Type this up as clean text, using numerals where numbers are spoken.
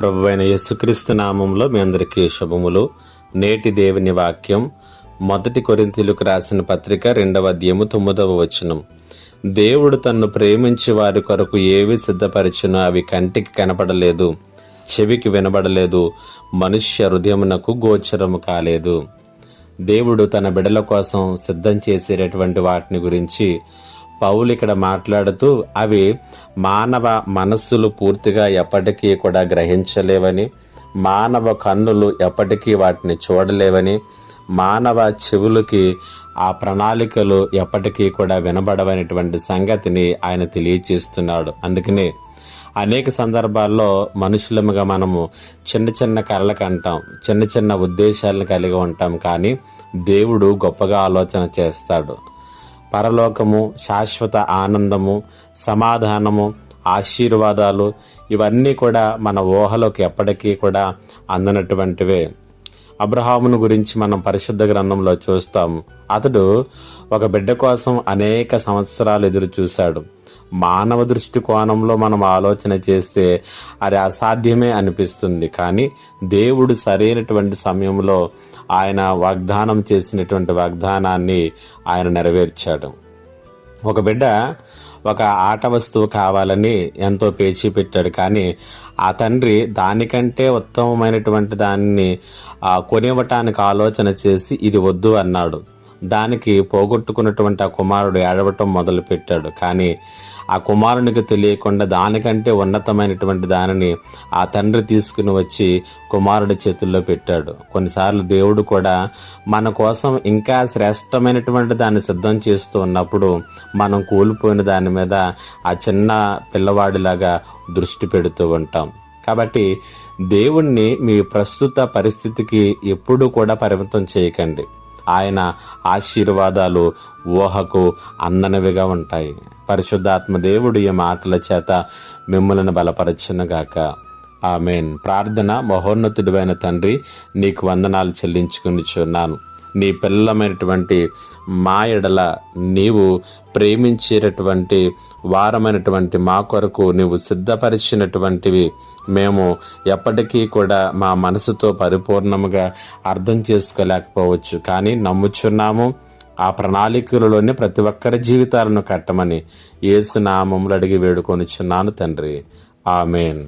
ప్రభువైన యేసుక్రీస్తు నామంలో మీ అందరికీ శుభములు. నేటి దేవుని వాక్యం 1 కొరింథీయులకు రాసిన పత్రిక 2వ అధ్యాయము 9వ వచనం. దేవుడు తన్ను ప్రేమించి వారి కొరకు ఏవి సిద్ధపరిచినో అవి కంటికి కనపడలేదు, చెవికి వినబడలేదు, మనుష్య హృదయమునకు గోచరము కాలేదు. దేవుడు తన బిడ్డల కోసం సిద్ధం చేసేటటువంటి వాటిని గురించి పౌలు ఇక్కడ మాట్లాడుతూ అవి మానవ మనస్సులు పూర్తిగా ఎప్పటికీ కూడా గ్రహించలేవని, మానవ కన్నులు ఎప్పటికీ వాటిని చూడలేవని, మానవ చెవులకి ఆ ప్రణాళికలు ఎప్పటికీ కూడా వినబడవనేటువంటి సంగతిని ఆయన తెలియచేస్తున్నాడు. అందుకనే అనేక సందర్భాల్లో మనుషులముగా మనము చిన్న చిన్న కలలు కంటాం, చిన్న చిన్న ఉద్దేశాలను కలిగి ఉంటాం. కానీ దేవుడు గొప్పగా ఆలోచన చేస్తాడు. పరలోకము, శాశ్వత ఆనందము, సమాధానము, ఆశీర్వాదాలు ఇవన్నీ కూడా మన ఊహలోకి ఎప్పటికీ కూడా అందనటువంటివే. అబ్రహామును గురించి మనం పరిశుద్ధ గ్రంథంలో చూస్తాము. అతడు ఒక బిడ్డ కోసం అనేక సంవత్సరాలు ఎదురు చూశాడు. మానవ దృష్టికోణంలో మనం ఆలోచన చేస్తే అది అసాధ్యమే అనిపిస్తుంది. కానీ దేవుడు సరైనటువంటి సమయంలో ఆయన వాగ్దానం చేసినటువంటి వాగ్దానాన్ని ఆయన నెరవేర్చాడు. ఒక బిడ్డ ఒక ఆట వస్తువు కావాలని ఎంతో పేచీ పెట్టాడు. కానీ ఆ తండ్రి దానికంటే ఉత్తమమైనటువంటి దాన్ని కొనివ్వటానికి ఆలోచన చేసి ఇది వద్దు అన్నాడు. దానికి పోగొట్టుకున్నటువంటి ఆ కుమారుడు ఏడవటం మొదలు పెట్టాడు. కానీ ఆ కుమారునికి తెలియకుండా దానికంటే ఉన్నతమైనటువంటి దానిని ఆ తండ్రి తీసుకుని వచ్చి కుమారుడి చేతుల్లో పెట్టాడు. కొన్నిసార్లు దేవుడు కూడా మన కోసం ఇంకా శ్రేష్టమైనటువంటి దాన్ని సిద్ధం చేస్తూ ఉన్నప్పుడు మనం కోల్పోయిన దాని మీద ఆ చిన్న పిల్లవాడిలాగా దృష్టి పెడుతూ ఉంటాం. కాబట్టి దేవుణ్ణి మీ ప్రస్తుత పరిస్థితికి ఎప్పుడూ కూడా పరిమితం చేయకండి. ఆయన ఆశీర్వాదాలు ఊహకు అందనవిగా ఉంటాయి. పరిశుద్ధాత్మ దేవుడు ఈ మాటల చేత మిమ్మల్ని బలపరచునుగాక. ఆమేన్. ప్రార్థన. మహోన్నతుడైన తండ్రి, నీకు వందనాలు చెల్లించుకునిచున్నాను. నీ పిల్లలమైనటువంటి మా ఎడల నీవు ప్రేమించేటటువంటి వారమైనటువంటి మా కొరకు నీవు సిద్ధపరిచినటువంటివి మేము ఎప్పటికీ కూడా మా మనసుతో పరిపూర్ణముగా అర్థం చేసుకోలేకపోవచ్చు. కానీ నమ్ముచున్నాము, ఆ ప్రణాళికలలోనే ప్రతి ఒక్కరి జీవితాలను కట్టమని యేసు నామములో అడిగి వేడుకొనుచున్నాను తండ్రి. ఆమేన్.